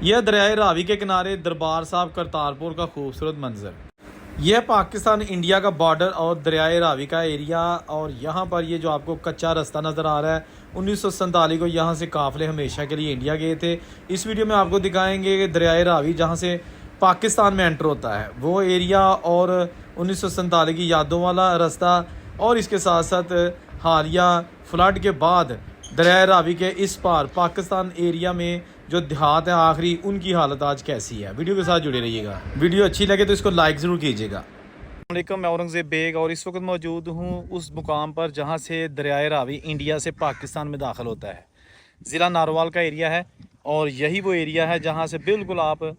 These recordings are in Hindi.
यह दरियाए रावी के किनारे दरबार साहब करतारपुर का खूबसूरत मंजर। यह पाकिस्तान इंडिया का बॉर्डर और दरियाए रावी का एरिया। और यहाँ पर ये जो आपको कच्चा रास्ता नज़र आ रहा है, 1947 को यहाँ से काफ़िले हमेशा के लिए इंडिया गए थे। इस वीडियो में आपको दिखाएंगे कि दरियाए रावी जहाँ से पाकिस्तान में एंटर होता है वो एरिया, और 1947 की यादों वाला रास्ता, और इसके साथ साथ हालिया फ्लड के बाद दरियाए रावी के इस पार पाकिस्तान एरिया में जो देहात है आखिरी, उनकी हालत आज कैसी है। वीडियो के साथ जुड़े रहिएगा। वीडियो अच्छी लगे तो इसको लाइक ज़रूर कीजिएगा। अस्सलामुअलैकुम, मैं औरंगज़ेब बेग और इस वक्त मौजूद हूँ उस मुकाम पर जहाँ से दरियाए रावी इंडिया से पाकिस्तान में दाखिल होता है। ज़िला नारोवाल का एरिया है और यही वो एरिया है जहाँ से बिल्कुल आप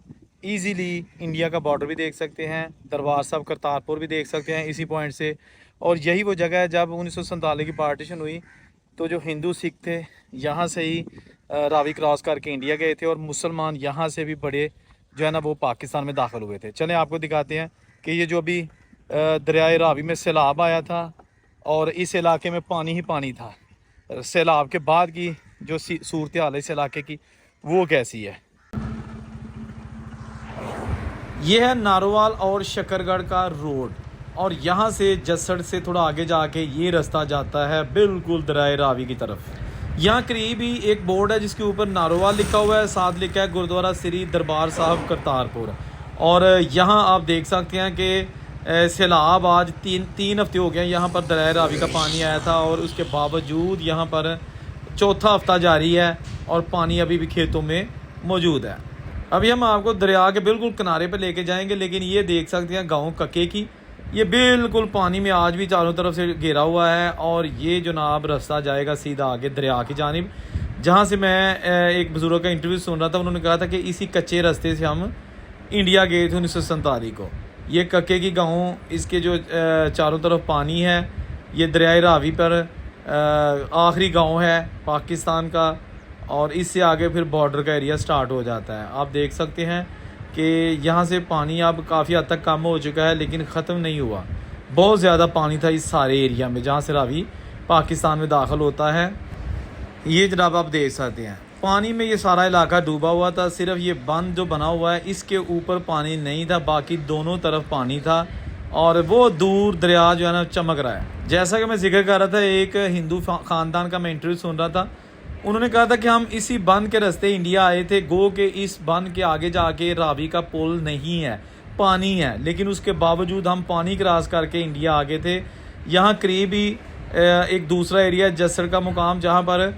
ईज़िली इंडिया का बॉर्डर भी देख सकते हैं, दरबार साहब करतारपुर भी देख सकते हैं इसी पॉइंट से। और यही वो जगह है जब 1947 की पार्टीशन हुई तो जो हिंदू सिख थे यहाँ से ही रावी क्रॉस करके इंडिया गए थे, और मुसलमान यहाँ से भी बड़े जो है ना वो पाकिस्तान में दाखिल हुए थे। चलें आपको दिखाते हैं कि ये जो अभी दरियाए रावी में सैलाब आया था और इस इलाके में पानी ही पानी था, सैलाब के बाद की जो सूरत हाल है इस इलाके की वो कैसी है। ये है नारोवाल और शकरगढ़ का रोड, और यहाँ से जसड़ से थोड़ा आगे जाके ये रास्ता जाता है बिल्कुल दरियाए रावी की तरफ। यहाँ करीब ही एक बोर्ड है जिसके ऊपर नारोवाल लिखा हुआ है, साथ लिखा है गुरुद्वारा श्री दरबार साहब करतारपुर। और यहाँ आप देख सकते हैं कि सैलाब आज तीन हफ्ते हो गए यहाँ पर दरियाए रावी का पानी आया था, और उसके बावजूद यहाँ पर चौथा हफ्ता जारी है और पानी अभी भी खेतों में मौजूद है। अभी हम आपको दरिया के बिल्कुल किनारे पर लेके जाएंगे, लेकिन ये देख सकते हैं गाँव कक्के की, ये बिल्कुल पानी में आज भी चारों तरफ से घिरा हुआ है। और ये जनाब रास्ता जाएगा सीधा आगे दरिया की जानिब, जहाँ से मैं एक बुजुर्ग का इंटरव्यू सुन रहा था। उन्होंने कहा था कि इसी कच्चे रास्ते से हम इंडिया गए थे 1947 को। ये कक्के की गाँव, इसके जो चारों तरफ पानी है, ये दरियाए रावी पर आखिरी गाँव है पाकिस्तान का, और इससे आगे फिर बॉर्डर का एरिया स्टार्ट हो जाता है। आप देख सकते हैं कि यहाँ से पानी अब काफ़ी हद तक कम हो चुका है, लेकिन ख़त्म नहीं हुआ। बहुत ज़्यादा पानी था इस सारे एरिया में जहाँ से रावी पाकिस्तान में दाखिल होता है। ये जनाब आप देख सकते हैं पानी में ये सारा इलाका डूबा हुआ था। सिर्फ ये बंद जो बना हुआ है इसके ऊपर पानी नहीं था, बाकी दोनों तरफ पानी था, और वो दूर दरिया जो है ना चमक रहा है। जैसा कि मैं जिक्र कर रहा था, एक हिंदू ख़ानदान का मैं इंटरव्यू सुन रहा था। उन्होंने कहा था कि हम इसी बंद के रास्ते इंडिया आए थे, गो के इस बंद के आगे जाके रावी का पुल नहीं है, पानी है, लेकिन उसके बावजूद हम पानी क्रॉस करके इंडिया आ गए थे। यहाँ करीब ही एक दूसरा एरिया जसड़ का मुकाम, जहाँ पर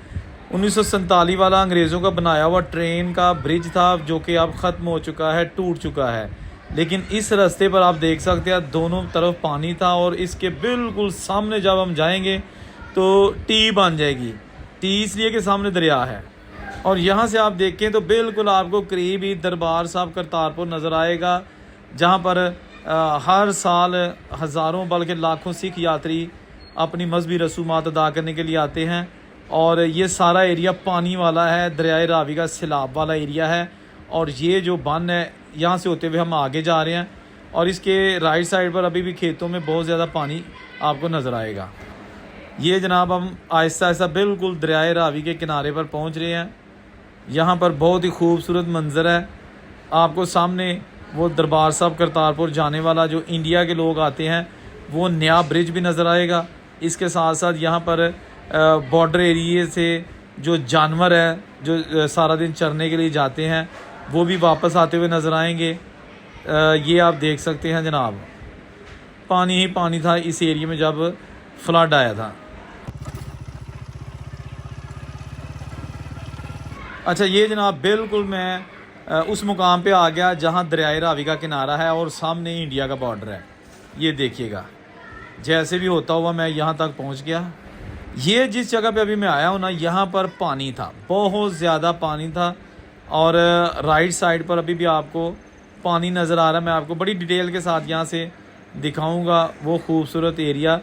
1947 वाला अंग्रेज़ों का बनाया हुआ ट्रेन का ब्रिज था, जो कि अब ख़त्म हो चुका है, टूट चुका है। लेकिन इस रास्ते पर आप देख सकते हैं दोनों तरफ पानी था, और इसके बिल्कुल सामने जब हम जाएंगे तो टी बन जाएगी। टी इसलिए कि सामने दरिया है। और यहाँ से आप देखें तो बिल्कुल आपको करीब ही दरबार साहब करतारपुर नज़र आएगा, जहाँ पर हर साल हज़ारों बल्कि लाखों सिख यात्री अपनी मजहबी रसूमात अदा करने के लिए आते हैं। और ये सारा एरिया पानी वाला है, दरियाए रावी का सैलाब वाला एरिया है। और ये जो बन है यहाँ से होते हुए हम आगे जा रहे हैं, और इसके राइट साइड पर अभी भी खेतों में बहुत ज़्यादा पानी आपको नज़र आएगा। ये जनाब हम आहिस्ता आहिस्ता बिल्कुल दरियाए रावी के किनारे पर पहुंच रहे हैं। यहाँ पर बहुत ही खूबसूरत मंजर है। आपको सामने वो दरबार साहब करतारपुर जाने वाला जो इंडिया के लोग आते हैं वो नया ब्रिज भी नज़र आएगा। इसके साथ साथ यहाँ पर बॉर्डर एरिए से जो जानवर हैं जो सारा दिन चरने के लिए जाते हैं वो भी वापस आते हुए नज़र आएंगे। ये आप देख सकते हैं जनाब, पानी ही पानी था इस एरिया में जब फ्लड आया था। अच्छा, ये जनाब बिल्कुल मैं उस मुकाम पे आ गया जहाँ दरियाए रावी का किनारा है और सामने इंडिया का बॉर्डर है। ये देखिएगा, जैसे भी होता हुआ मैं यहाँ तक पहुँच गया। ये जिस जगह पे अभी मैं आया हूँ ना, यहाँ पर पानी था, बहुत ज़्यादा पानी था, और राइट साइड पर अभी भी आपको पानी नज़र आ रहा है। मैं आपको बड़ी डिटेल के साथ यहाँ से दिखाऊँगा वो खूबसूरत एरिया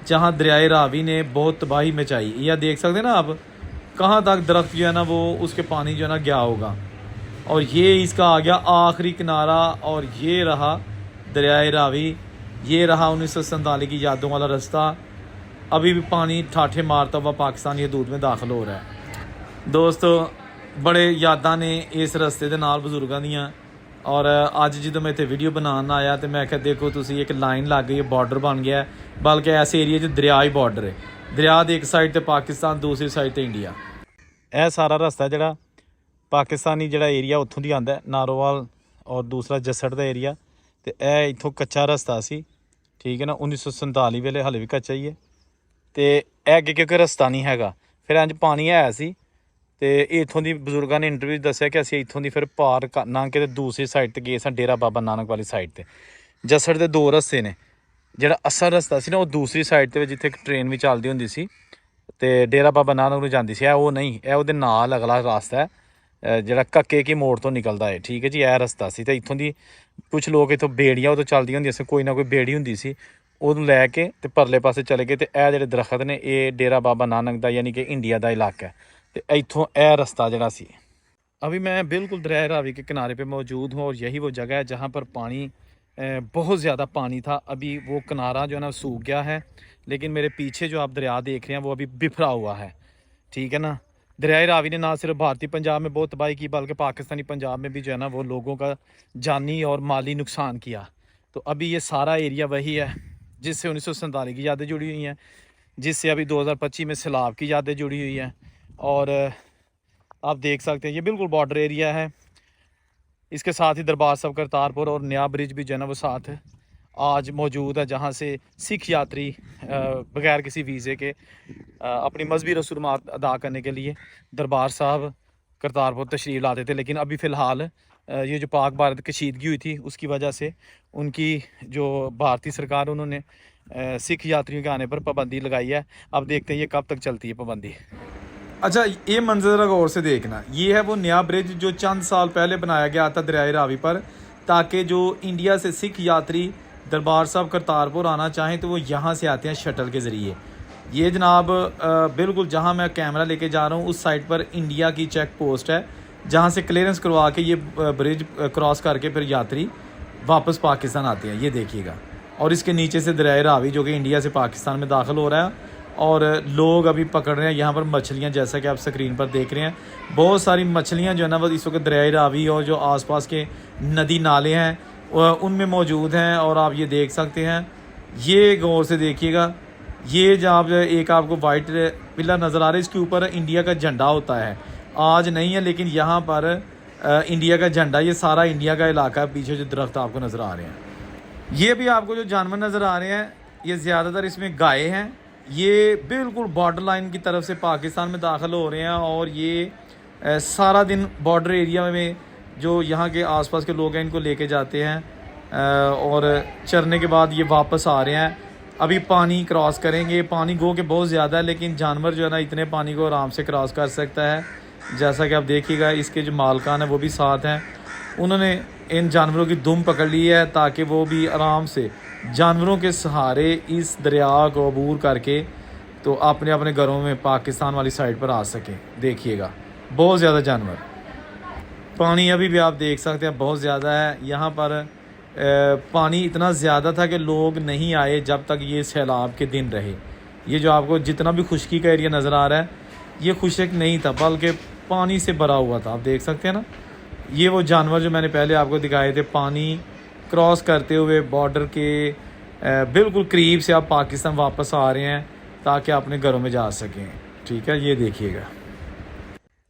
जहाँ दरियाए रावी ने बहुत तबाही मचाई। यह देख सकते हैं ना आप, कहाँ तक दरख्त जो है ना वो उसके पानी जो है ना गया होगा। और ये इसका आ गया आखिरी किनारा, और ये रहा दरियाए रावी, ये रहा 1947 की यादों वाला रास्ता। अभी भी पानी ठाठे मारता हुआ पाकिस्तानी हदूद में दाखिल हो रहा है। दोस्तों बड़े यादां ने इस रस्ते दे नाल बजुर्गां दियां। और अज जो मैं इत्थे वीडियो बनाना आया तो मैं आख्या देखो तुसी एक लाइन लग गई है, बॉर्डर बन गया है। बल्कि इस एरिए च दरिया ही बॉर्डर है, दरिया की एक साइड तो पाकिस्तान, दूसरी साइड तो इंडिया। यह सारा रस्ता जोड़ा पाकिस्तानी जोड़ा एरिया उत्थों दी आंदा है, नारोवाल और दूसरा जसड़ का एरिया। तो यह इत्थों कच्चा रस्ता सी, ठीक है ना, 1947 वेले हले भी कच्चा ही है। तो अगे क्योंकि रस्ता नहीं हैगा, फिर इंज पानी है सी तो इत्थों की बजुर्गों ने इंटरव्यू दस्सिया कि असीं इत्थों की फिर पार लंघ के दूसरी साइड ते गए सां, डेरा बाबा नानक वाली साइड ते। जसड़ के दो रस्ते ने, जिहड़ा असल रस्ता सी ना वो दूसरी साइड ते जिथे ट्रेन भी चलदी हुंदी सी ते डेरा बाबा नानक नूं जांदी सी। वो नहीं, यह उहदे नाल अगला रास्ता है जिहड़ा कक्के की मोड़ तो निकलदा है, ठीक है जी। यह रस्ता सी ते इत्थों दी कुछ लोग इत्थों बेड़ियां उदों चलदियां हुंदियां सी, कोई ना कोई बेड़ी हुंदी सी, उहनूं लैके ते परले पासे चले गए। तो यह जिहड़े दरखत ने ये डेरा बाबा नानक दा यानी कि इंडिया का इलाका है। तो इत्थों यह रस्ता जिहड़ा सी। अभी मैं बिल्कुल दरिया रावी के किनारे पे मौजूद हूँ और यही वो जगह है जहाँ पर पानी बहुत ज़्यादा पानी था। अभी वो किनारा जो है ना सूख गया है, लेकिन मेरे पीछे जो आप दरिया देख रहे हैं वो अभी बिखरा हुआ है, ठीक है ना। दरिया रावी ने ना सिर्फ भारतीय पंजाब में बहुत तबाही की, बल्कि पाकिस्तानी पंजाब में भी जो है ना वो लोगों का जानी और माली नुकसान किया। तो अभी ये सारा एरिया वही है जिससे 1947 की यादें जुड़ी हुई हैं, जिससे अभी 2025 में सैलाब की यादें जुड़ी हुई हैं। और आप देख सकते हैं ये बिल्कुल बॉर्डर एरिया है। इसके साथ ही दरबार साहब करतारपुर और नया ब्रिज भी जो है ना वो साथ आज मौजूद है, जहाँ से सिख यात्री बगैर किसी वीज़े के अपनी मजहबी रसूमात अदा करने के लिए दरबार साहब करतारपुर तशरीफ़ लाते थे। लेकिन अभी फ़िलहाल ये जो पाक भारत कशीदगी हुई थी उसकी वजह से उनकी जो भारतीय सरकार उन्होंने सिख यात्रियों के आने पर पाबंदी लगाई है। अब देखते हैं ये कब तक चलती है पाबंदी। अच्छा, ये मंजर ज़रा गौर से देखना, ये है वो नया ब्रिज जो चंद साल पहले बनाया गया था दरिया रावी पर, ताकि जो इंडिया से सिख यात्री दरबार साहब करतारपुर आना चाहें तो वो यहाँ से आते हैं शटल के ज़रिए। ये जनाब बिल्कुल जहाँ मैं कैमरा लेके जा रहा हूँ उस साइड पर इंडिया की चेक पोस्ट है, जहाँ से क्लियरेंस करवा के ये ब्रिज क्रॉस करके फिर यात्री वापस पाकिस्तान आते हैं। ये देखिएगा, और इसके नीचे से दरिया रावी जो कि इंडिया से पाकिस्तान में दाखिल हो रहा है। और लोग अभी पकड़ रहे हैं यहाँ पर मछलियाँ, जैसा कि आप स्क्रीन पर देख रहे हैं। बहुत सारी मछलियाँ जो है ना वो इस वक्त दरिया रावी और जो आसपास के नदी नाले हैं उनमें मौजूद हैं। और आप ये देख सकते हैं, ये गौर से देखिएगा, ये जहाँ एक आपको वाइट पिलर नज़र आ रहा है, इसके ऊपर इंडिया का झंडा होता है। आज नहीं है लेकिन यहाँ पर इंडिया का झंडा, ये सारा इंडिया का इलाका है। पीछे जो दरख्त आपको नज़र आ रहे हैं, ये भी आपको जो जानवर नज़र आ रहे हैं, ये ज़्यादातर इसमें गाय हैं। ये बिल्कुल बॉर्डर लाइन की तरफ से पाकिस्तान में दाखिल हो रहे हैं और ये सारा दिन बॉर्डर एरिया में जो यहाँ के आसपास के लोग हैं इनको लेके जाते हैं और चरने के बाद ये वापस आ रहे हैं। अभी पानी क्रॉस करेंगे, पानी गो के बहुत ज़्यादा है लेकिन जानवर जो है ना इतने पानी को आराम से क्रॉस कर सकता है। जैसा कि आप देखिएगा, इसके जो मालकान है वो भी साथ हैं, उन्होंने इन जानवरों की दुम पकड़ ली है ताकि वो भी आराम से जानवरों के सहारे इस दरिया को अबूर करके तो अपने अपने घरों में पाकिस्तान वाली साइड पर आ सकें। देखिएगा बहुत ज़्यादा जानवर, पानी अभी भी आप देख सकते हैं बहुत ज़्यादा है यहाँ पर। पानी इतना ज़्यादा था कि लोग नहीं आए जब तक ये सैलाब के दिन रहे। ये जो आपको जितना भी खुश्की का एरिया नज़र आ रहा है, ये खुश्क नहीं था बल्कि पानी से भरा हुआ था। आप देख सकते हैं ना, ये वो जानवर जो मैंने पहले आपको दिखाए थे पानी क्रॉस करते हुए बॉर्डर के बिल्कुल करीब से आप पाकिस्तान वापस आ रहे हैं ताकि अपने घरों में जा सकें। ठीक है, ये देखिएगा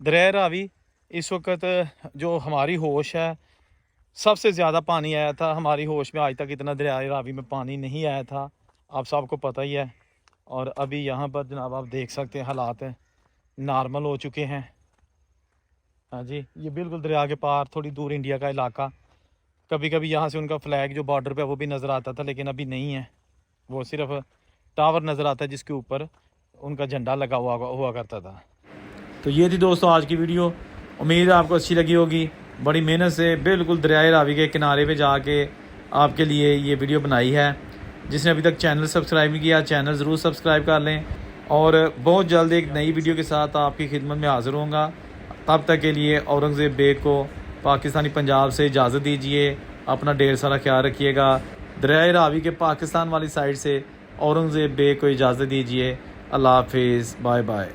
दरिया रावी इस वक्त जो हमारी होश है, सबसे ज़्यादा पानी आया था हमारी होश में। आज तक इतना दरिया रावी में पानी नहीं आया था, आप सबको पता ही है। और अभी यहाँ पर जनाब आप देख सकते हैं हालात नॉर्मल हो चुके हैं। हाँ जी, ये बिल्कुल दरिया के पार थोड़ी दूर इंडिया का इलाका। कभी कभी यहाँ से उनका फ्लैग जो बॉर्डर पे वो भी नज़र आता था, लेकिन अभी नहीं है। वो सिर्फ टावर नज़र आता है जिसके ऊपर उनका झंडा लगा हुआ करता था। तो ये थी दोस्तों आज की वीडियो, उम्मीद है आपको अच्छी लगी होगी। बड़ी मेहनत से बिल्कुल दरिया रावी के किनारे पे जाके आपके लिए ये वीडियो बनाई है। जिसने अभी तक चैनल सब्सक्राइब नहीं किया, चैनल ज़रूर सब्सक्राइब कर लें। और बहुत जल्द एक नई वीडियो के साथ आपकी खिदमत में हाज़िर होऊंगा। तब तक के लिए औरंगज़ेब बेग को पाकिस्तानी पंजाब से इजाज़त दीजिए। अपना ढेर सारा ख्याल रखिएगा। दरिया रावी के पाकिस्तान वाली साइड से औरंगज़ेब बेग को इजाज़त दीजिए। अल्लाह हाफिज़, बाय बाय।